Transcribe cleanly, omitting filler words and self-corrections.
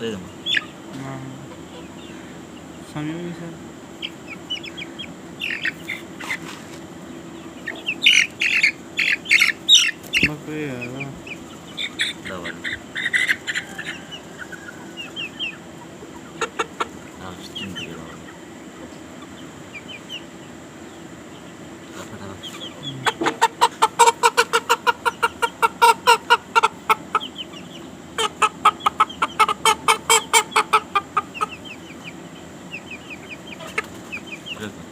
Pwede mo. Samimi sir. Makaya. Bawal. Hindi ka bawal. Dapat. Good.